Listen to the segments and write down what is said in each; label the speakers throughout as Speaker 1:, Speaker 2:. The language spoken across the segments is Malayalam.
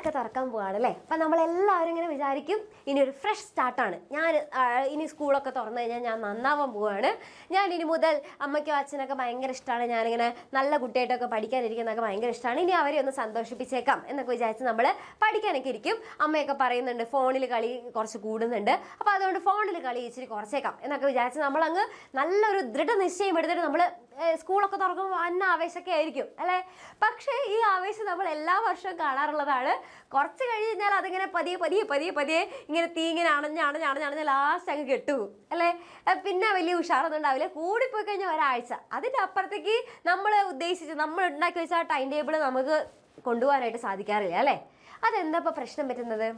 Speaker 1: സ്കൂളൊക്കെ തുറക്കാൻ പോവാണല്ലേ. അപ്പം നമ്മളെല്ലാവരും ഇങ്ങനെ വിചാരിക്കും ഇനി ഒരു ഫ്രഷ് സ്റ്റാർട്ടാണ്, ഞാൻ ഇനി സ്കൂളൊക്കെ തുറന്നു കഴിഞ്ഞാൽ ഞാൻ നന്നാവാൻ പോവുകയാണ്, ഞാൻ ഇനി മുതൽ അമ്മയ്ക്കും അച്ഛനൊക്കെ ഭയങ്കര ഇഷ്ടമാണ്, ഞാനിങ്ങനെ നല്ല കുട്ടിയായിട്ടൊക്കെ പഠിക്കാനിരിക്കുന്നതൊക്കെ ഭയങ്കര ഇഷ്ടമാണ്, ഇനി അവരെ ഒന്ന് സന്തോഷിപ്പിച്ചേക്കാം എന്നൊക്കെ വിചാരിച്ച് നമ്മൾ പഠിക്കാനൊക്കെ ഇരിക്കും. അമ്മയൊക്കെ പറയുന്നുണ്ട് ഫോണിൽ കളി കുറച്ച് കൂടുന്നുണ്ട്, അപ്പോൾ അതുകൊണ്ട് ഫോണിൽ കളി ഇച്ചിരി കുറച്ചേക്കാം എന്നൊക്കെ വിചാരിച്ച് നമ്മളങ്ങ് നല്ലൊരു ദൃഢനിശ്ചയം എടുത്തിട്ട് നമ്മൾ സ്കൂളൊക്കെ തുറക്കുമ്പോൾ വന്ന ആവേശമൊക്കെ ആയിരിക്കും അല്ലേ. പക്ഷേ ഈ ആവേശം നമ്മൾ എല്ലാ വർഷവും കാണാറുള്ളതാണ്. കുറച്ച് കഴിഞ്ഞാൽ അതിങ്ങനെ പതിയെ പതിയെ പതിയെ പതിയെ ഇങ്ങനെ തീ ഇങ്ങനെ അണഞ്ഞ് ലാസ്റ്റ് അങ്ങ് കെട്ടുപോകും അല്ലേ. പിന്നെ വലിയ ഉഷാറൊന്നും ഉണ്ടാവില്ല. കൂടിപ്പോയി കഴിഞ്ഞാൽ ഒരാഴ്ച, അതിൻ്റെ അപ്പുറത്തേക്ക് നമ്മൾ ഉണ്ടാക്കി വെച്ച ആ ടൈം ടേബിൾ നമുക്ക് കൊണ്ടുപോകാനായിട്ട് സാധിക്കാറില്ല അല്ലേ. അതെന്താ ഇപ്പോൾ പ്രശ്നം പറ്റുന്നത്?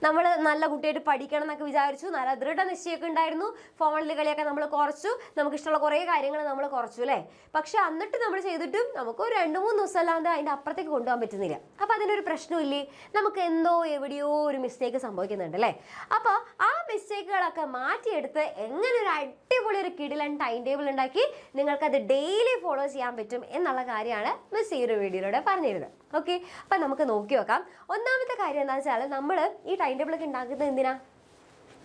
Speaker 1: നമ്മൾ നല്ല കുട്ടിയായിട്ട് പഠിക്കണം എന്നൊക്കെ വിചാരിച്ചു, നല്ല ദൃഢനിശ്ചയമൊക്കെ ഉണ്ടായിരുന്നു, ഫോണിൽ കളിയൊക്കെ നമ്മൾ കുറച്ചു, നമുക്കിഷ്ടമുള്ള കുറേ കാര്യങ്ങൾ നമ്മൾ കുറച്ചു അല്ലേ. പക്ഷെ എന്നിട്ട് നമ്മൾ ചെയ്തിട്ടും നമുക്ക് ഒരു 2-3 ദിവസം അല്ലാണ്ട് അതിൻ്റെ അപ്പുറത്തേക്ക് കൊണ്ടുപോകാൻ പറ്റുന്നില്ല. അപ്പോൾ അതിനൊരു പ്രശ്നമില്ലേ, നമുക്ക് എന്തോ എവിടെയോ ഒരു മിസ്റ്റേക്ക് സംഭവിക്കുന്നുണ്ട് അല്ലേ. അപ്പോൾ ആ മിസ്റ്റേക്കുകളൊക്കെ മാറ്റിയെടുത്ത് എങ്ങനെ ഒരു അടിപൊളി ഒരു കിടിലൻ ടൈം ടേബിൾ ഉണ്ടാക്കി നിങ്ങൾക്കത് ഡെയിലി ഫോളോ ചെയ്യാൻ പറ്റും എന്നുള്ള കാര്യമാണ് മിസ് ഈ ഒരു വീഡിയോയിലൂടെ പറഞ്ഞിരുന്നത്. ഓക്കെ, അപ്പം നമുക്ക് നോക്കി നോക്കാം. ഒന്നാമത്തെ കാര്യം എന്താണെന്ന് വെച്ചാൽ നമ്മൾ ഈ ടൈം ടേബിളൊക്കെ ഉണ്ടാക്കുന്നത്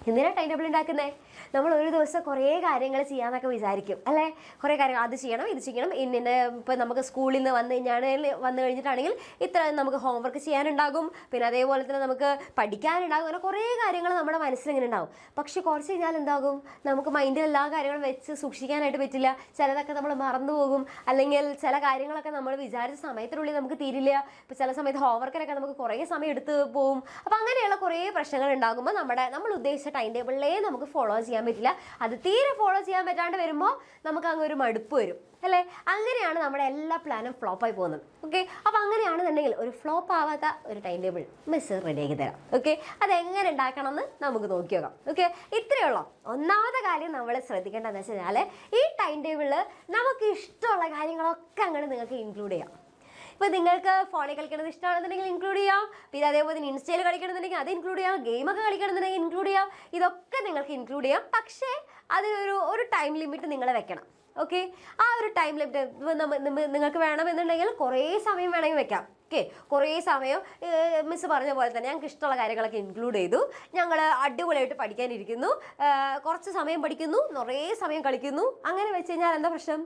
Speaker 1: എന്തിനാ ടൈം ടേബിൾ ഉണ്ടാക്കുന്നത്? നമ്മൾ ഒരു ദിവസം കുറേ കാര്യങ്ങൾ ചെയ്യാമെന്നൊക്കെ വിചാരിക്കും അല്ലേ. കുറേ കാര്യങ്ങൾ അത് ചെയ്യണം ഇത് ചെയ്യണം ഇന്ന ഇപ്പോൾ നമുക്ക് സ്കൂളിൽ നിന്ന് വന്നു കഴിഞ്ഞിട്ടാണെങ്കിൽ ഇത്ര നമുക്ക് ഹോംവർക്ക് ചെയ്യാനുണ്ടാകും, പിന്നെ അതേപോലെ തന്നെ നമുക്ക് പഠിക്കാനുണ്ടാകും, അങ്ങനെ കുറേ കാര്യങ്ങൾ നമ്മുടെ മനസ്സിലിങ്ങനെ ഉണ്ടാകും. പക്ഷെ കുറച്ച് കഴിഞ്ഞാൽ എന്താകും, നമുക്ക് മൈൻഡിൽ എല്ലാ കാര്യങ്ങളും വെച്ച് സൂക്ഷിക്കാനായിട്ട് പറ്റില്ല. ചിലതൊക്കെ നമ്മൾ മറന്നു പോകും, അല്ലെങ്കിൽ ചില കാര്യങ്ങളൊക്കെ നമ്മൾ വിചാരിച്ച സമയത്തിനുള്ളിൽ നമുക്ക് തീരില്ല. ഇപ്പോൾ ചില സമയത്ത് ഹോംവർക്കിനൊക്കെ നമുക്ക് കുറേ സമയം എടുത്ത് പോകും. അപ്പോൾ അങ്ങനെയുള്ള കുറേ പ്രശ്നങ്ങൾ ഉണ്ടാകുമ്പോൾ നമ്മൾ ഉദ്ദേശിച്ച ടൈം ടേബിളിലേ നമുക്ക് ഫോളോ ചെയ്യാൻ പറ്റില്ല. അത് തീരെ ഫോളോ ചെയ്യാൻ പറ്റാണ്ട് വരുമ്പോൾ നമുക്ക് അങ്ങ് ഒരു മടുപ്പ് വരും അല്ലേ. അങ്ങനെയാണ് നമ്മുടെ എല്ലാ പ്ലാനും ഫ്ലോപ്പായി പോകുന്നത്. ഓക്കെ, അപ്പോൾ അങ്ങനെയാണെന്നുണ്ടെങ്കിൽ ഒരു ഫ്ലോപ്പ് ആവാത്ത ഒരു ടൈം ടേബിൾ മിസ് റെഡിയാക്കി തരാം. ഓക്കെ, അതെങ്ങനെ ഉണ്ടാക്കണം എന്ന് നമുക്ക് നോക്കി നോക്കാം. ഓക്കെ, ഇത്രയേ ഉള്ളൂ. ഒന്നാമത്തെ കാര്യം നമ്മൾ ശ്രദ്ധിക്കേണ്ടതെന്ന് വെച്ച് കഴിഞ്ഞാൽ ഈ ടൈം ടേബിളിൽ നമുക്ക് ഇഷ്ടമുള്ള കാര്യങ്ങളൊക്കെ അങ്ങനെ നിങ്ങൾക്ക് ഇൻക്ലൂഡ് ചെയ്യാം. ഇപ്പോൾ നിങ്ങൾക്ക് ഫോണിൽ കളിക്കണത് ഇഷ്ടമാണെന്നുണ്ടെങ്കിൽ ഇൻക്ലൂഡ് ചെയ്യാം, പിന്നെ അതേപോലെ തന്നെ ഇൻസ്റ്റയിൽ കളിക്കണമെന്നുണ്ടെങ്കിൽ അത് ഇൻക്ലൂഡ് ചെയ്യാം, ഗെയിമൊക്കെ കളിക്കണമെന്നുണ്ടെങ്കിൽ ഇൻക്ലൂഡ് ചെയ്യാം, ഇതൊക്കെ നിങ്ങൾക്ക് ഇൻക്ലൂഡ് ചെയ്യാം. പക്ഷേ അത് ഒരു ടൈം ലിമിറ്റ് നിങ്ങൾ വെക്കണം. ഓക്കെ, ആ ഒരു ടൈം ലിമിറ്റ് നിങ്ങൾക്ക് വേണമെന്നുണ്ടെങ്കിൽ കുറേ സമയം വേണമെങ്കിൽ വെക്കാം. ഓക്കെ, കുറേ സമയം മിസ് പറഞ്ഞ പോലെ തന്നെ ഞങ്ങൾക്ക് ഇഷ്ടമുള്ള കാര്യങ്ങളൊക്കെ ഇൻക്ലൂഡ് ചെയ്തു, ഞങ്ങൾ അടിപൊളിയായിട്ട് പഠിക്കാനിരിക്കുന്നു, കുറച്ച് സമയം പഠിക്കുന്നു, കുറേ സമയം കളിക്കുന്നു. അങ്ങനെ വെച്ച് കഴിഞ്ഞാൽ എന്താ പ്രശ്നം?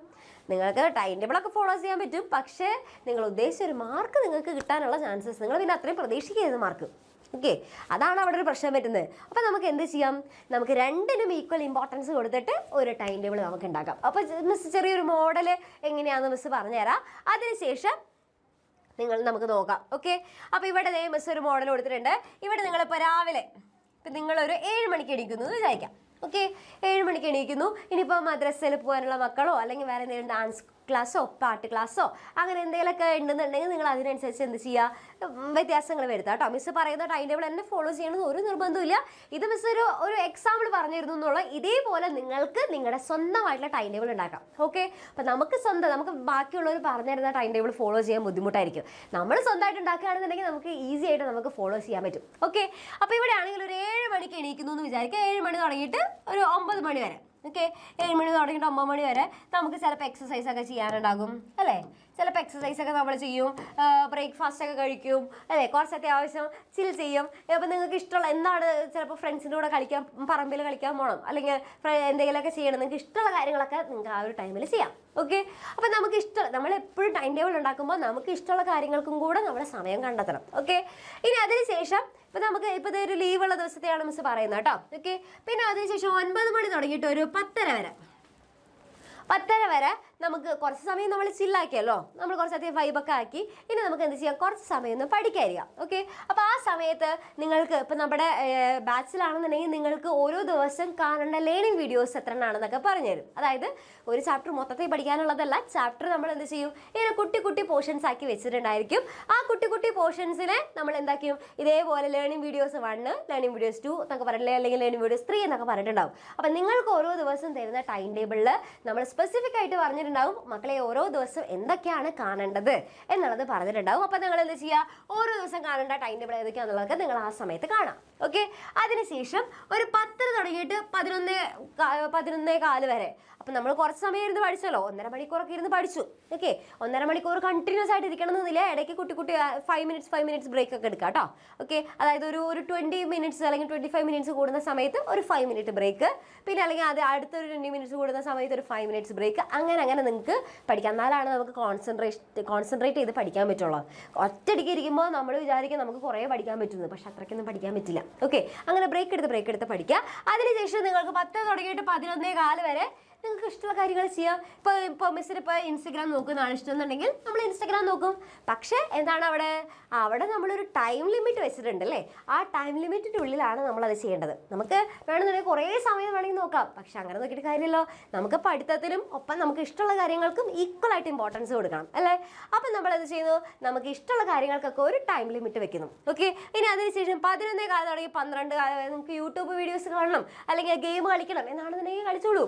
Speaker 1: നിങ്ങൾക്ക് ടൈം ടേബിളൊക്കെ ഫോളോ ചെയ്യാൻ പറ്റും, പക്ഷേ നിങ്ങൾ ഉദ്ദേശിച്ച ഒരു മാർക്ക് നിങ്ങൾക്ക് കിട്ടാനുള്ള ചാൻസസ് നിങ്ങൾ പിന്നെ അത്രയും പ്രതീക്ഷിക്കരുത് മാർക്ക്. ഓക്കെ, അതാണ് അവിടെ ഒരു പ്രശ്നം പറ്റുന്നത്. അപ്പോൾ നമുക്ക് എന്ത് ചെയ്യാം, നമുക്ക് രണ്ടിനും ഈക്വൽ ഇമ്പോർട്ടൻസ് കൊടുത്തിട്ട് ഒരു ടൈം ടേബിൾ നമുക്ക് ഉണ്ടാക്കാം. അപ്പോൾ മിസ് ചെറിയൊരു മോഡൽ എങ്ങനെയാണെന്ന് മിസ് പറഞ്ഞുതരാം, അതിനുശേഷം നമുക്ക് നോക്കാം. ഓക്കെ, അപ്പോൾ ഇവിടെ മിസ് ഒരു മോഡൽ കൊടുത്തിട്ടുണ്ട്. ഇവിടെ നിങ്ങളിപ്പോൾ രാവിലെ ഇപ്പം നിങ്ങളൊരു 7 മണിക്ക് എണീക്കുന്നു എന്ന് വിചാരിക്കാം. ഓക്കെ, 7 മണിക്ക് എണീക്കുന്നു. ഇനിയിപ്പോൾ മദ്രസയിൽ പോകാനുള്ള മക്കളോ അല്ലെങ്കിൽ വേറെ എന്തെങ്കിലും ഡാൻസ് ക്ലാസ്സോ പാട്ട് ക്ലാസ്സോ അങ്ങനെ എന്തെങ്കിലുമൊക്കെ ഉണ്ടെന്നുണ്ടെങ്കിൽ നിങ്ങൾ അതിനനുസരിച്ച് എന്ത് ചെയ്യുക, വ്യത്യാസങ്ങൾ വരുത്താം കേട്ടോ. മിസ് പറയുന്ന ടൈം ടേബിൾ തന്നെ ഫോളോ ചെയ്യണമെന്ന് ഒരു നിർബന്ധമില്ല. ഇത് മിസ് ഒരു എക്സാമ്പിൾ പറഞ്ഞിരുന്നു എന്നുള്ള ഇതേപോലെ നിങ്ങൾക്ക് നിങ്ങളുടെ സ്വന്തമായിട്ടുള്ള ടൈം ടേബിൾ ഉണ്ടാക്കാം. ഓക്കെ, അപ്പം നമുക്ക് ബാക്കിയുള്ളവർ പറഞ്ഞിരുന്ന ടൈം ടേബിൾ ഫോളോ ചെയ്യാൻ ബുദ്ധിമുട്ടായിരിക്കും. നമ്മൾ സ്വന്തമായിട്ട് ഉണ്ടാക്കുകയാണെന്നുണ്ടെങ്കിൽ നമുക്ക് ഈസി ആയിട്ട് നമുക്ക് ഫോളോ ചെയ്യാൻ പറ്റും. ഓക്കെ, അപ്പോൾ ഇവിടെ ആണെങ്കിൽ ഒരു 7 മണിക്ക് എണീക്കുന്നു എന്ന് വിചാരിക്കുക. 7 മണി തുടങ്ങിയിട്ട് ഒരു 9 മണി വരെ. ഓക്കെ, 7 മണി തുടങ്ങിയിട്ട് 9 മണി വരെ നമുക്ക് ചിലപ്പോൾ എക്സസൈസ് ഒക്കെ ചെയ്യാനുണ്ടാകും അല്ലേ. ചിലപ്പോൾ എക്സസൈസ് ഒക്കെ നമ്മൾ ചെയ്യും, ബ്രേക്ക്ഫാസ്റ്റ് ഒക്കെ കഴിക്കും അല്ലേ, കുറച്ച് അത്യാവശ്യം ചിൽ ചെയ്യും. അപ്പോൾ നിങ്ങൾക്ക് ഇഷ്ടമുള്ള എന്താണ്, ചിലപ്പോൾ ഫ്രണ്ട്സിൻ്റെ കൂടെ കളിക്കാൻ, പറമ്പിൽ കളിക്കാൻ പോകണം, അല്ലെങ്കിൽ എന്തെങ്കിലുമൊക്കെ ചെയ്യണം, നിങ്ങൾക്ക് ഇഷ്ടമുള്ള കാര്യങ്ങളൊക്കെ നിങ്ങൾക്ക് ആ ഒരു ടൈമിൽ ചെയ്യാം. ഓക്കെ, അപ്പോൾ നമ്മളെപ്പോഴും ടൈം ടേബിൾ ഉണ്ടാക്കുമ്പോൾ നമുക്ക് ഇഷ്ടമുള്ള കാര്യങ്ങൾക്കും കൂടെ നമ്മുടെ സമയം കണ്ടെത്തണം. ഓക്കെ, ഇനി അതിനുശേഷം ഇപ്പോൾ ഒരു ലീവുള്ള ദിവസത്തെയാണ് മിസ് പറയുന്നത് കേട്ടോ. ഓക്കെ, പിന്നെ അതിനുശേഷം 9 മണി തുടങ്ങിയിട്ട് ഒരു 10:30 വരെ നമുക്ക് കുറച്ച് സമയം നമ്മൾ ചില്ലാക്കിയല്ലോ, നമ്മൾ കുറച്ചധികം വൈബൊക്കെ ആക്കി. ഇനി നമുക്ക് എന്ത് ചെയ്യാം, കുറച്ച് സമയം ഒന്ന് പഠിക്കാതിരിക്കാം. ഓക്കെ, അപ്പോൾ ആ സമയത്ത് നിങ്ങൾക്ക് ഇപ്പോൾ നമ്മുടെ ബാച്ചിലാണെന്നുണ്ടെങ്കിൽ നിങ്ങൾക്ക് ഓരോ ദിവസം കാണേണ്ട ലേണിംഗ് വീഡിയോസ് എത്ര എണ്ണാണെന്നൊക്കെ പറഞ്ഞുതരും. അതായത് ഒരു ചാപ്റ്റർ മൊത്തത്തിൽ പഠിക്കാനുള്ളതല്ല, ചാപ്റ്റർ നമ്മൾ എന്ത് ചെയ്യും, ഇങ്ങനെ കുട്ടി പോർഷൻസ് ആക്കി വെച്ചിട്ടുണ്ടായിരിക്കും. ആ കുട്ടി പോർഷൻസിനെ നമ്മൾ എന്താക്കിയും ഇതേപോലെ ലേണിംഗ് വീഡിയോസ് 1, ലേണിംഗ് വീഡിയോസ് 2 എന്നൊക്കെ പറഞ്ഞില്ലേ, അല്ലെങ്കിൽ ലേണിംഗ് വീഡിയോസ് 3 എന്നൊക്കെ പറഞ്ഞിട്ടുണ്ടാവും. അപ്പം നിങ്ങൾക്ക് ഓരോ ദിവസം തരുന്ന ടൈം ടേബിളിൽ നമ്മൾ സ്പെസിഫിക് ആയിട്ട് പറഞ്ഞിട്ടുണ്ടാവും മക്കളെ ഓരോ ദിവസം എന്തൊക്കെയാണ് കാണേണ്ടത് എന്നുള്ളത് പറഞ്ഞിട്ടുണ്ടാവും. അപ്പോൾ നിങ്ങൾ എന്ത് ചെയ്യുക, ഓരോ ദിവസം കാണേണ്ട ടൈം ടേബിൾ ഏതൊക്കെയാണെന്നുള്ളതൊക്കെ നിങ്ങൾ ആ സമയത്ത് കാണാം. ഓക്കെ, അതിനുശേഷം ഒരു 10 തുടങ്ങിയിട്ട് 11:15 വരെ. അപ്പം നമ്മൾ കുറച്ച് സമയം ഇരുന്ന് പഠിച്ചല്ലോ, 1.5 മണിക്കൂറൊക്കെ ഇരുന്ന് പഠിച്ചു. ഓക്കെ, 1.5 മണിക്കൂർ കണ്ടിന്യൂസ് ആയിട്ട് ഇരിക്കണം എന്നില്ല, ഇടയ്ക്ക് കുട്ടി 5 മിനിറ്റ്സ് ബ്രേക്ക് ഒക്കെ എടുക്കാം കേട്ടോ. ഓക്കെ, അതായത് ഒരു 20 മിനിറ്റ്സ് അല്ലെങ്കിൽ 25 മിനിറ്റ്സ് കൂടുന്ന സമയത്ത് ഒരു 5 മിനിറ്റ് ബ്രേക്ക്, പിന്നെ അല്ലെങ്കിൽ അത് അടുത്തൊരു 20 മിനിറ്റ്സ് കൂടുന്ന സമയത്ത് ഒരു 5 മിനിറ്റ്സ് ബ്രേക്ക്, അങ്ങനെ നിങ്ങൾക്ക് പഠിക്കാം. എന്നാലാണ് നമുക്ക് കോൺസെൻട്രേറ്റ് ചെയ്ത് പഠിക്കാൻ പറ്റുള്ളൂ. ഒറ്റയടിക്ക് ഇരിക്കുമ്പോൾ നമ്മൾ വിചാരിക്കും നമുക്ക് കുറേ പഠിക്കാൻ പറ്റുന്നത്, പക്ഷെ അത്രയ്ക്കൊന്നും പഠിക്കാൻ പറ്റില്ല. ഓക്കെ, അങ്ങനെ ബ്രേക്ക് എടുത്ത് പഠിക്കുക. അതിനുശേഷം നിങ്ങൾക്ക് 10 തുടങ്ങിയിട്ട് 11:15 വരെ നിങ്ങൾക്ക് ഇഷ്ടമുള്ള കാര്യങ്ങൾ ചെയ്യാം. ഇപ്പോൾ മിസ്സിന് ഇപ്പോൾ ഇൻസ്റ്റഗ്രാം നോക്കുന്നതാണ് ഇഷ്ടം എന്നുണ്ടെങ്കിൽ നമ്മൾ ഇൻസ്റ്റഗ്രാം നോക്കും. പക്ഷേ എന്താണ് അവിടെ നമ്മളൊരു ടൈം ലിമിറ്റ് വെച്ചിട്ടുണ്ട് അല്ലേ? ആ ടൈം ലിമിറ്റിൻ്റെ ഉള്ളിലാണ് നമ്മളത് ചെയ്യേണ്ടത്. നമുക്ക് വേണമെന്നുണ്ടെങ്കിൽ കുറേ സമയം വേണമെങ്കിൽ നോക്കാം, പക്ഷെ അങ്ങനെ നോക്കിയിട്ട് കാര്യമില്ലല്ലോ. നമുക്ക് പഠിത്തത്തിനും ഒപ്പം നമുക്ക് ഇഷ്ടമുള്ള കാര്യങ്ങൾക്കും ഈക്വലായിട്ട് ഇമ്പോർട്ടൻസ് കൊടുക്കണം അല്ലേ? അപ്പം നമ്മളത് ചെയ്യുന്നു, നമുക്ക് ഇഷ്ടമുള്ള കാര്യങ്ങൾക്കൊക്കെ ഒരു ടൈം ലിമിറ്റ് വെക്കുന്നു. ഓക്കെ, ഇനി അതിനുശേഷം 11:15 തുടങ്ങി 12 നിങ്ങൾക്ക് യൂട്യൂബ് വീഡിയോസ് കാണണം അല്ലെങ്കിൽ ഗെയിം കളിക്കണം എന്നാണെന്നുണ്ടെങ്കിൽ കളിച്ചോളൂ.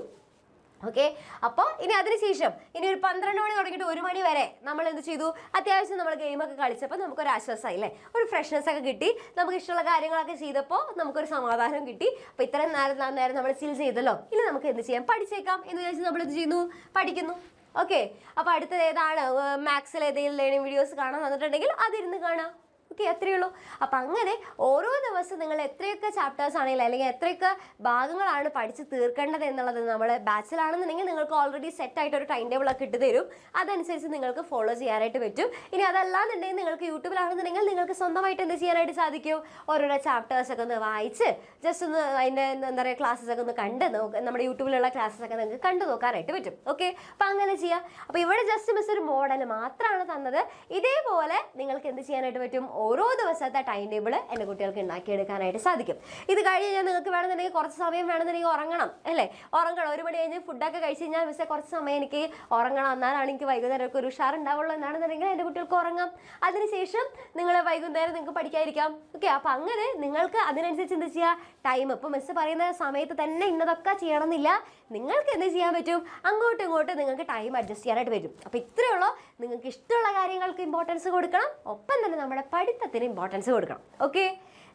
Speaker 1: ഓക്കെ, അപ്പോൾ ഇനി അതിനുശേഷം ഇനി ഒരു 12 മണി തുടങ്ങിയിട്ട് 1 മണി വരെ നമ്മൾ എന്ത് ചെയ്തു? അത്യാവശ്യം നമ്മൾ ഗെയിമൊക്കെ കളിച്ചപ്പോൾ നമുക്കൊരു ആശ്വാസമായി അല്ലേ? ഒരു ഫ്രഷ്നെസ് ഒക്കെ കിട്ടി, നമുക്ക് ഇഷ്ടമുള്ള കാര്യങ്ങളൊക്കെ ചെയ്തപ്പോൾ നമുക്കൊരു സമാധാനം കിട്ടി. അപ്പോൾ ഇത്രയും നേരം നമ്മൾ ചിൽ ചെയ്തല്ലോ, ഇനി നമുക്ക് എന്ത് ചെയ്യാം? പഠിച്ചേക്കാം എന്ന് വിചാരിച്ച് നമ്മൾ എന്ത് ചെയ്യുന്നു? പഠിക്കുന്നു. ഓക്കെ, അപ്പോൾ അടുത്തത് ഏതാണ്? മാത്സിൽ ഏതെങ്കിലും ലേണിംഗ് വീഡിയോസ് കാണാൻ തന്നിട്ടുണ്ടെങ്കിൽ അതിരുന്ന് കാണാം. ഓക്കെ, അത്രയേ ഉള്ളൂ. അപ്പം അങ്ങനെ ഓരോ ദിവസം നിങ്ങൾ എത്രയൊക്കെ ചാപ്റ്റേഴ്സ് ആണെങ്കിലും അല്ലെങ്കിൽ എത്രയൊക്കെ ഭാഗങ്ങളാണ് പഠിച്ച് തീർക്കേണ്ടത് എന്നുള്ളത് നമ്മൾ ബാച്ചിലാണെന്നുണ്ടെങ്കിൽ നിങ്ങൾക്ക് ഓൾറെഡി സെറ്റായിട്ട് ഒരു ടൈം ടേബിളൊക്കെ ഇട്ട് തരും. അതനുസരിച്ച് നിങ്ങൾക്ക് ഫോളോ ചെയ്യാനായിട്ട് പറ്റും. ഇനി അതല്ലാന്നുണ്ടെങ്കിൽ നിങ്ങൾക്ക് യൂട്യൂബിലാണെന്നുണ്ടെങ്കിൽ നിങ്ങൾക്ക് സ്വന്തമായിട്ട് എന്ത് ചെയ്യാനായിട്ട് സാധിക്കും? ഓരോരോ ചാപ്റ്റേഴ്സൊക്കെ ഒന്ന് വായിച്ച് ജസ്റ്റ് ഒന്ന് അതിൻ്റെ എന്താ പറയുക ക്ലാസ്സസൊക്കെ ഒന്ന് കണ്ട് നമ്മുടെ യൂട്യൂബിലുള്ള ക്ലാസ്സസൊക്കെ നിങ്ങൾക്ക് കണ്ടു നോക്കാനായിട്ട് പറ്റും. ഓക്കെ, അപ്പം അങ്ങനെ ചെയ്യാം. അപ്പോൾ ഇവിടെ ജസ്റ്റ് മിസ് ഒരു മോഡൽ മാത്രമാണ് തന്നത്. ഇതേപോലെ നിങ്ങൾക്ക് എന്ത് ചെയ്യാനായിട്ട് പറ്റും? ഓരോ ദിവസത്തെ ടൈം ടേബിൾ എൻ്റെ കുട്ടികൾക്ക് ഉണ്ടാക്കിയെടുക്കാനായിട്ട് സാധിക്കും. ഇത് കഴിഞ്ഞ് കഴിഞ്ഞാൽ നിങ്ങൾക്ക് വേണമെന്നുണ്ടെങ്കിൽ കുറച്ച് സമയം വേണമെന്നുണ്ടെങ്കിൽ ഉറങ്ങണം അല്ലേ? ഉറങ്ങണം. 1 മണി കഴിഞ്ഞ് ഫുഡൊക്കെ കഴിച്ച് കഴിഞ്ഞാൽ മിസ്സേ കുറച്ച് സമയം എനിക്ക് ഉറങ്ങണം, എന്നാലാണ് എനിക്ക് വൈകുന്നേരമൊക്കെ ഒരു ഉഷാറുണ്ടാവുള്ളൂ എന്നാണെന്നുണ്ടെങ്കിൽ എൻ്റെ കുട്ടികൾക്ക് ഉറങ്ങാം. അതിനുശേഷം നിങ്ങൾ വൈകുന്നേരം നിങ്ങൾക്ക് പഠിക്കാതിരിക്കാം. ഓക്കെ, അപ്പം അങ്ങനെ നിങ്ങൾക്ക് അതിനനുസരിച്ച് എന്ത് ചെയ്യുക? ടൈം ഇപ്പോൾ മിസ്സ് പറയുന്ന സമയത്ത് തന്നെ ഇന്നതൊക്കെ ചെയ്യണമെന്നില്ല. നിങ്ങൾക്ക് എന്ത് ചെയ്യാൻ പറ്റും? അങ്ങോട്ടും ഇങ്ങോട്ടും നിങ്ങൾക്ക് ടൈം അഡ്ജസ്റ്റ് ചെയ്യാനായിട്ട് പറ്റും. അപ്പോൾ ഇത്രയേ ഉള്ളൂ. നിങ്ങൾക്ക് ഇഷ്ടമുള്ള കാര്യങ്ങൾക്ക് ഇമ്പോർട്ടൻസ് കൊടുക്കണം, ഒപ്പം തന്നെ നമ്മുടെ പഠിത്തത്തിന് ഇമ്പോർട്ടൻസ് കൊടുക്കണം. ഓക്കെ,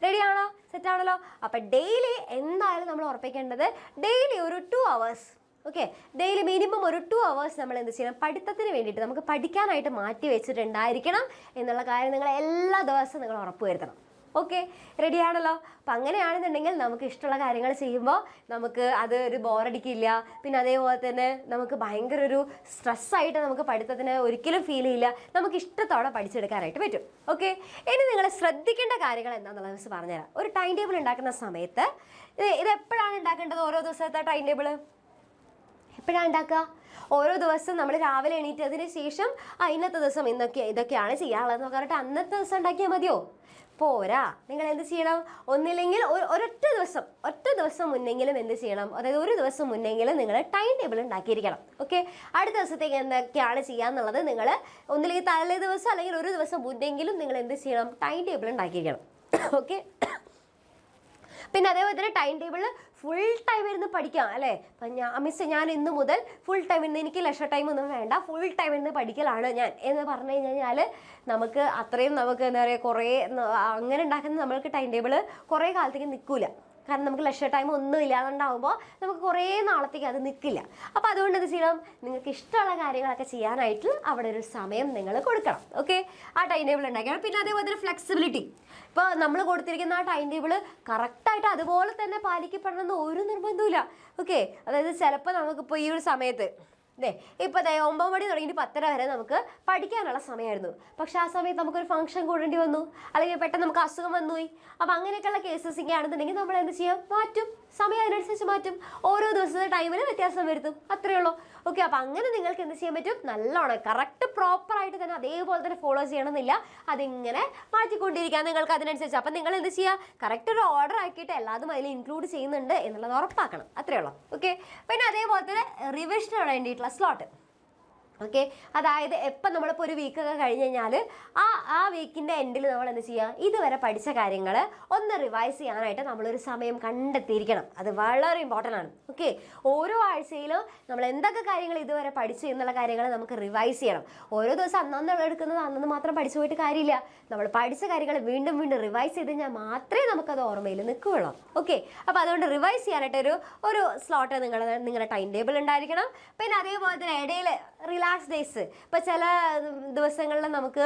Speaker 1: റെഡിയാണോ? സെറ്റാണല്ലോ? അപ്പം ഡെയിലി എന്തായാലും നമ്മൾ ഉറപ്പിക്കേണ്ടത് ഡെയിലി ഒരു 2 hours. ഓക്കെ, ഡെയിലി മിനിമം ഒരു 2 hours നമ്മൾ എന്ത് ചെയ്യണം? പഠിത്തത്തിന് വേണ്ടിയിട്ട് നമുക്ക് പഠിക്കാനായിട്ട് മാറ്റി വെച്ചിട്ടുണ്ടായിരിക്കണം എന്നുള്ള കാര്യം നിങ്ങൾ എല്ലാ ദിവസവും നിങ്ങൾ ഉറപ്പ് വരുത്തണം. ഓക്കെ, റെഡിയാണല്ലോ? അപ്പം അങ്ങനെയാണെന്നുണ്ടെങ്കിൽ നമുക്ക് ഇഷ്ടമുള്ള കാര്യങ്ങൾ ചെയ്യുമ്പോൾ നമുക്ക് അത് ഒരു ബോറടിക്കില്ല. പിന്നെ അതേപോലെ തന്നെ നമുക്ക് ഭയങ്കര ഒരു സ്ട്രെസ്സായിട്ട് നമുക്ക് പഠിത്തത്തിന് ഒരിക്കലും ഫീൽ ചെയ്യില്ല. നമുക്ക് ഇഷ്ടത്തോടെ പഠിച്ചെടുക്കാനായിട്ട് പറ്റും. ഓക്കെ, ഇനി നിങ്ങൾ ശ്രദ്ധിക്കേണ്ട കാര്യങ്ങൾ എന്താണെന്നുള്ള മിസ് പറഞ്ഞുതരാം. ഒരു ടൈം ടേബിൾ ഉണ്ടാക്കുന്ന സമയത്ത് ഇത് എപ്പോഴാണ് ഉണ്ടാക്കേണ്ടത്? ഓരോ ദിവസത്തെ ടൈം ടേബിൾ എപ്പോഴാണ് ഉണ്ടാക്കുക? ഓരോ ദിവസം നമ്മൾ രാവിലെ എണീറ്റതിന് ശേഷം ഇന്നത്തെ ദിവസം ഇതൊക്കെയാണ് ചെയ്യാനുള്ളതെന്ന് പറഞ്ഞിട്ട് അന്നത്തെ ദിവസം ഉണ്ടാക്കിയാൽ മതിയോ? പോരാ. നിങ്ങൾ എന്ത് ചെയ്യണം? ഒന്നില്ലെങ്കിൽ ഒറ്റ ദിവസം മുന്നെങ്കിലും എന്ത് ചെയ്യണം? അതായത് ഒരു ദിവസം മുന്നെങ്കിലും നിങ്ങൾ ടൈം ടേബിൾ ഉണ്ടാക്കിയിരിക്കണം. ഓക്കെ, അടുത്ത ദിവസത്തേക്ക് എന്തൊക്കെയാണ് ചെയ്യാന്നുള്ളത് നിങ്ങൾ ഒന്നില്ലെങ്കിൽ തലേ ദിവസം അല്ലെങ്കിൽ ഒരു ദിവസം മുന്നെങ്കിലും നിങ്ങൾ എന്ത് ചെയ്യണം? Time table ഉണ്ടാക്കിയിരിക്കണം. ഓക്കെ, പിന്നെ അതേപോലെ തന്നെ ടൈം ടേബിളിൽ ഫുൾ ടൈം ഇരുന്ന് പഠിക്കാം അല്ലേ? അപ്പം ഞാൻ ഇന്ന് മുതൽ ഫുൾ ടൈം ഇരുന്ന്, എനിക്ക് ലെഷർ ടൈം ഒന്നും വേണ്ട, ഫുൾ ടൈം ഇരുന്ന് പഠിക്കലാണ് ഞാൻ എന്ന് പറഞ്ഞു കഴിഞ്ഞാൽ നമുക്ക് അത്രയും നമുക്ക് എന്താ പറയുക കുറേ അങ്ങനെ ഉണ്ടാക്കുന്ന നമ്മൾക്ക് ടൈം ടേബിൾ കുറേ കാലത്തേക്ക് നിൽക്കില്ല. കാരണം നമുക്ക് ലെഷർ ടൈം ഒന്നും ഇല്ലാതുണ്ടാകുമ്പോൾ നമുക്ക് കുറേ നാളത്തേക്ക് അത് നിൽക്കില്ല. അപ്പോൾ അതുകൊണ്ട് എന്ത് ചെയ്യണം? നിങ്ങൾക്ക് ഇഷ്ടമുള്ള കാര്യങ്ങളൊക്കെ ചെയ്യാനായിട്ട് അവിടെ ഒരു സമയം നിങ്ങൾ കൊടുക്കണം. ഓക്കെ, ആ ടൈം ടേബിൾ ഉണ്ടാക്കണം. പിന്നെ അതേപോലെ തന്നെ ഫ്ലെക്സിബിലിറ്റി. ഇപ്പോൾ നമ്മൾ കൊടുത്തിരിക്കുന്ന ആ ടൈം ടേബിൾ കറക്റ്റായിട്ട് അതുപോലെ തന്നെ പാലിക്കപ്പെടണമെന്ന് ഒരു നിർബന്ധമില്ല. ഓക്കെ, അതായത് ചിലപ്പോൾ നമുക്കിപ്പോൾ ഈ ഒരു സമയത്ത് ഇപ്പോൾ 9 മണി തുടങ്ങിയിട്ട് 10:30 വരെ നമുക്ക് പഠിക്കാനുള്ള സമയമായിരുന്നു. പക്ഷെ ആ സമയത്ത് നമുക്കൊരു ഫംഗ്ഷൻ കൂടേണ്ടി വന്നു, അല്ലെങ്കിൽ പെട്ടെന്ന് നമുക്ക് അസുഖം വന്നുപോയി. അപ്പം അങ്ങനെയൊക്കെയുള്ള കേസസ് ഒക്കെ ആണെന്നുണ്ടെങ്കിൽ നമ്മൾ എന്ത് ചെയ്യാം? മാറ്റും, സമയം അതിനനുസരിച്ച് മാറ്റും. ഓരോ ദിവസത്തെ ടൈമിൽ വ്യത്യാസം വരുത്തും. അത്രയേ ഉള്ളൂ. ഓക്കെ, അപ്പം അങ്ങനെ നിങ്ങൾക്ക് എന്ത് ചെയ്യാൻ പറ്റും? നല്ലോണം കറക്റ്റ് പ്രോപ്പറായിട്ട് തന്നെ അതേപോലെ തന്നെ ഫോളോ ചെയ്യണമെന്നില്ല. അതിങ്ങനെ മാറ്റിക്കൊണ്ടിരിക്കുക നിങ്ങൾക്ക് അതിനനുസരിച്ച്. അപ്പം നിങ്ങൾ എന്ത് ചെയ്യുക? കറക്റ്റ് ഒരു ഓർഡർ ആക്കിയിട്ട് എല്ലാതും അതിൽ ഇൻക്ലൂഡ് ചെയ്യുന്നുണ്ട് എന്നുള്ളത് ഉറപ്പാക്കണം. അത്രയേ ഉള്ളൂ. ഓക്കെ, പിന്നെ അതേപോലെ തന്നെ റിവിഷന് വേണ്ടിയിട്ടുള്ള സ്ലോട്ട്. ഓക്കെ, അതായത് എപ്പം നമ്മളിപ്പോൾ ഒരു വീക്കൊക്കെ കഴിഞ്ഞ് കഴിഞ്ഞാൽ ആ വീക്കിൻ്റെ എൻഡിൽ നമ്മൾ എന്ത് ചെയ്യുക, ഇതുവരെ പഠിച്ച കാര്യങ്ങൾ ഒന്ന് റിവൈസ് ചെയ്യാനായിട്ട് നമ്മളൊരു സമയം കണ്ടെത്തിയിരിക്കണം. അത് വളരെ ഇമ്പോർട്ടൻ്റ് ആണ്. ഓക്കെ, ഓരോ ആഴ്ചയിലും നമ്മൾ എന്തൊക്കെ കാര്യങ്ങൾ ഇതുവരെ പഠിച്ചു എന്നുള്ള കാര്യങ്ങൾ നമുക്ക് റിവൈസ് ചെയ്യണം. ഓരോ ദിവസം അന്നന്ന് എടുക്കുന്നത് അന്നന്ന് മാത്രം പഠിച്ചു പോയിട്ട് കാര്യമില്ല. നമ്മൾ പഠിച്ച കാര്യങ്ങൾ വീണ്ടും വീണ്ടും റിവൈസ് ചെയ്ത് കഴിഞ്ഞാൽ മാത്രമേ നമുക്കത് ഓർമ്മയിൽ നിൽക്കുകയുള്ളൂ. ഓക്കെ, അപ്പോൾ അതുകൊണ്ട് റിവൈസ് ചെയ്യാനായിട്ട് ഒരു സ്ലോട്ട് നിങ്ങളുടെ ടൈം ടേബിൾ ഉണ്ടായിരിക്കണം. പിന്നെ അതേപോലെ തന്നെ ഇടയിൽ റിലാക്സ് ഡേയ്സ്, ഇപ്പോൾ ചില ദിവസങ്ങളിൽ നമുക്ക്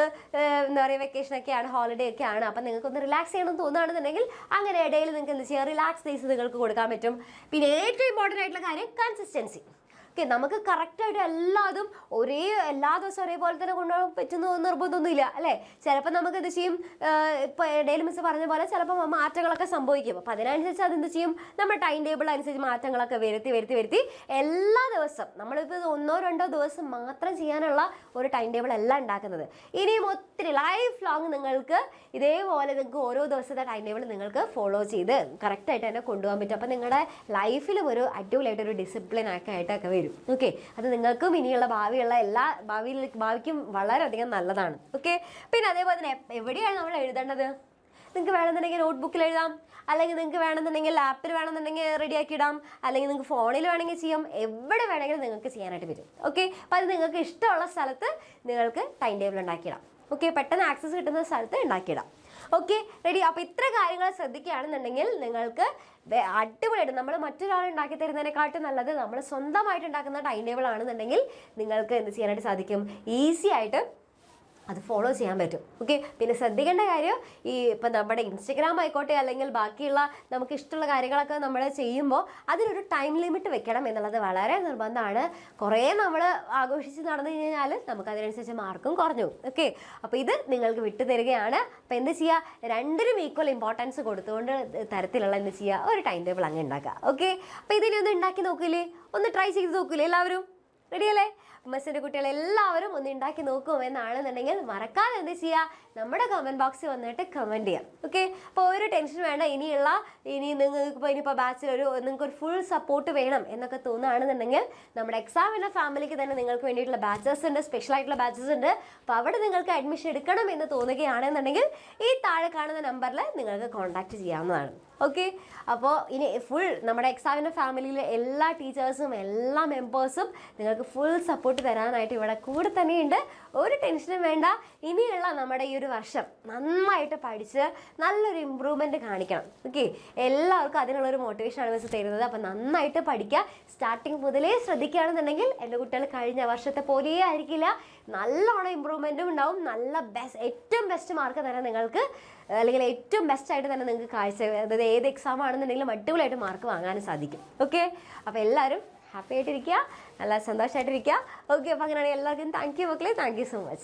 Speaker 1: എന്താ പറയുക വെക്കേഷനൊക്കെയാണ്, ഹോളിഡേ ഒക്കെയാണ്, അപ്പം നിങ്ങൾക്കൊന്ന് റിലാക്സ് ചെയ്യണമെന്ന് തോന്നുകയാണെന്നുണ്ടെങ്കിൽ അങ്ങനെ ഇടയിൽ നിങ്ങൾക്ക് എന്ത് ചെയ്യാം, റിലാക്സ് ഡേയ്സ് നിങ്ങൾക്ക് കൊടുക്കാൻ പറ്റും. പിന്നെ ഏറ്റവും ഇമ്പോർട്ടൻ്റ് ആയിട്ടുള്ള കാര്യം കൺസിസ്റ്റൻസി. ഓക്കെ, നമുക്ക് കറക്റ്റായിട്ട് എല്ലാതും എല്ലാ ദിവസവും ഒരേപോലെ തന്നെ കൊണ്ടുപോകാൻ പറ്റുന്ന നിർബന്ധമൊന്നുമില്ല അല്ലേ. ചിലപ്പോൾ നമുക്ക് എന്ത് ചെയ്യും, ഇപ്പോൾ ഇടയിൽ മിസ് പറഞ്ഞ പോലെ ചിലപ്പോൾ മാറ്റങ്ങളൊക്കെ സംഭവിക്കും. അപ്പോൾ അതിനനുസരിച്ച് അതെന്ത് ചെയ്യും, നമ്മുടെ ടൈം ടേബിൾ അനുസരിച്ച് മാറ്റങ്ങളൊക്കെ വരുത്തി എല്ലാ ദിവസവും നമ്മളിപ്പോൾ 1-2 ദിവസം മാത്രം ചെയ്യാനുള്ള ഒരു ടൈം ടേബിൾ അല്ല ഉണ്ടാക്കുന്നത്. ഇനിയും ഒത്തിരി ലൈഫ് ലോങ് നിങ്ങൾക്ക് ഇതേപോലെ നിങ്ങൾക്ക് ഓരോ ദിവസത്തെ ടൈം ടേബിൾ നിങ്ങൾക്ക് ഫോളോ ചെയ്ത് കറക്റ്റായിട്ട് തന്നെ കൊണ്ടുപോകാൻ പറ്റും. അപ്പോൾ നിങ്ങളുടെ ലൈഫിലും ഒരു അടിപൊളിയായിട്ടൊരു ഡിസിപ്ലിൻ ആയിട്ടൊക്കെ വരും. ഓക്കെ, അത് നിങ്ങൾക്കും ഇനിയുള്ള ഭാവിക്കും വളരെയധികം നല്ലതാണ്. ഓക്കെ, പിന്നെ അതേപോലെ തന്നെ എവിടെയാണ് നമ്മൾ എഴുതേണ്ടത്, നിങ്ങൾക്ക് വേണമെന്നുണ്ടെങ്കിൽ നോട്ട്ബുക്കിൽ എഴുതാം, അല്ലെങ്കിൽ നിങ്ങൾക്ക് വേണമെന്നുണ്ടെങ്കിൽ ലാപ്പിൽ വേണമെന്നുണ്ടെങ്കിൽ റെഡിയാക്കി ഇടാം, അല്ലെങ്കിൽ നിങ്ങൾക്ക് ഫോണിൽ വേണമെങ്കിൽ ചെയ്യാം, എവിടെ വേണമെങ്കിലും നിങ്ങൾക്ക് ചെയ്യാനായിട്ട് പറ്റും. ഓക്കെ, അപ്പോൾ അത് നിങ്ങൾക്ക് ഇഷ്ടമുള്ള സ്ഥലത്ത് നിങ്ങൾക്ക് ടൈം ടേബിൾ ഉണ്ടാക്കിയിടാം. ഓക്കെ, പെട്ടെന്ന് ആക്സസ് കിട്ടുന്ന സ്ഥലത്ത് ഉണ്ടാക്കിയിടാം. Okay, ready. അപ്പോൾ ഇത്ര കാര്യങ്ങൾ ശ്രദ്ധിക്കുകയാണെന്നുണ്ടെങ്കിൽ നിങ്ങൾക്ക് അടിപൊളിയായിട്ട് നമ്മൾ മറ്റൊരാൾ ഉണ്ടാക്കി തരുന്നതിനെക്കാട്ടും നല്ലത് നമ്മൾ സ്വന്തമായിട്ട് ഉണ്ടാക്കുന്ന ടൈം ടേബിൾ ആണെന്നുണ്ടെങ്കിൽ നിങ്ങൾക്ക് എന്ത് ചെയ്യാനായിട്ട് സാധിക്കും, ഈസി ആയിട്ട് അത് ഫോളോ ചെയ്യാൻ പറ്റും. ഓക്കെ, പിന്നെ ശ്രദ്ധിക്കേണ്ട കാര്യം ഇപ്പം നമ്മുടെ ഇൻസ്റ്റഗ്രാം ആയിക്കോട്ടെ അല്ലെങ്കിൽ ബാക്കിയുള്ള നമുക്ക് ഇഷ്ടമുള്ള കാര്യങ്ങളൊക്കെ നമ്മൾ ചെയ്യുമ്പോൾ അതിനൊരു ടൈം ലിമിറ്റ് വെക്കണം എന്നുള്ളത് വളരെ നിർബന്ധമാണ്. കുറേ നമ്മൾ ആഘോഷിച്ച് നടന്നു കഴിഞ്ഞാൽ നമുക്ക് അതിനനുസരിച്ച് മാർക്കും കുറഞ്ഞു. ഓക്കെ, അപ്പോൾ ഇത് നിങ്ങൾക്ക് വിട്ടു തരികയാണ്. അപ്പോൾ എന്ത് ചെയ്യുക, രണ്ടിനും ഈക്വൽ ഇമ്പോർട്ടൻസ് കൊടുത്തുകൊണ്ട് തരത്തിലുള്ള എന്ത് ചെയ്യുക, ഒരു ടൈം ടേബിൾ അങ്ങ് ഉണ്ടാക്കുക. ഓക്കെ, അപ്പോൾ ഇതിനെ ഒന്ന് ഉണ്ടാക്കി നോക്കില്ലേ, ഒന്ന് ട്രൈ ചെയ്ത് നോക്കില്ലേ എല്ലാവരും? റെഡിയല്ലേ? മിസ്സിൻ്റെ കുട്ടികളെല്ലാവരും ഒന്ന് ഉണ്ടാക്കി നോക്കുമെന്നാണെന്നുണ്ടെങ്കിൽ മറക്കാതെ എന്ത് ചെയ്യുക, നമ്മുടെ കമൻറ്റ് ബോക്സിൽ വന്നിട്ട് കമൻറ്റ് ചെയ്യാം. ഓക്കെ, അപ്പോൾ ഒരു ടെൻഷൻ വേണ്ട. നിങ്ങൾക്ക് ഇനിയിപ്പോൾ ബാച്ചിൽ നിങ്ങൾക്കൊരു ഫുൾ സപ്പോർട്ട് വേണം എന്നൊക്കെ തോന്നുകയാണെന്നുണ്ടെങ്കിൽ നമ്മുടെ എക്സാമിൻ്റെ ഫാമിലിക്ക് തന്നെ നിങ്ങൾക്ക് വേണ്ടിയിട്ടുള്ള ബാച്ചസ് ഉണ്ട്, സ്പെഷ്യൽ ആയിട്ടുള്ള ബാച്ചസ് ഉണ്ട്. അപ്പോൾ അവിടെ നിങ്ങൾക്ക് അഡ്മിഷൻ എടുക്കണം എന്ന് തോന്നുകയാണെന്നുണ്ടെങ്കിൽ ഈ താഴെ കാണുന്ന നമ്പറിൽ നിങ്ങൾക്ക് കോൺടാക്റ്റ് ചെയ്യാവുന്നതാണ്. ഓക്കെ, അപ്പോൾ ഇനി ഫുൾ നമ്മുടെ എക്സാമിൻ്റെ ഫാമിലിയിലെ എല്ലാ ടീച്ചേഴ്സും എല്ലാ മെമ്പേഴ്സും നിങ്ങൾക്ക് ഫുൾ സപ്പോർട്ട് തരാനായിട്ട് ഇവിടെ കൂടെ തന്നെയുണ്ട്. ഒരു ടെൻഷനും വേണ്ട. ഇനിയുള്ള നമ്മുടെ ഈ ഒരു വർഷം നന്നായിട്ട് പഠിച്ച് നല്ലൊരു ഇമ്പ്രൂവ്മെൻറ്റ് കാണിക്കണം. ഓക്കെ, എല്ലാവർക്കും അതിനുള്ളൊരു മോട്ടിവേഷനാണ് മിസ് തരുന്നത്. അപ്പോൾ നന്നായിട്ട് പഠിക്കുക. സ്റ്റാർട്ടിങ് മുതലേ ശ്രദ്ധിക്കുകയാണെന്നുണ്ടെങ്കിൽ എൻ്റെ കുട്ടികൾ കഴിഞ്ഞ വർഷത്തെ പോലെയേ ആയിരിക്കില്ല, നല്ലോണം ഇമ്പ്രൂവ്മെൻറ്റും ഉണ്ടാവും. ഏറ്റവും ബെസ്റ്റ് മാർക്ക് തരാൻ നിങ്ങൾക്ക്, അല്ലെങ്കിൽ ഏറ്റവും ബെസ്റ്റായിട്ട് തന്നെ നിങ്ങൾക്ക് അതായത് ഏത് എക്സാം ആണെന്നുണ്ടെങ്കിലും അടിപൊളിയായിട്ട് മാർക്ക് വാങ്ങാനും സാധിക്കും. ഓക്കെ, അപ്പോൾ എല്ലാവരും ഹാപ്പി ആയിട്ടിരിക്കുക, നല്ല സന്തോഷമായിട്ടിരിക്കുക. ഓക്കെ, അപ്പോൾ അങ്ങനെയാണെങ്കിൽ എല്ലാവർക്കും താങ്ക് യു മക്കളെ, താങ്ക് യു സോ മച്ച്.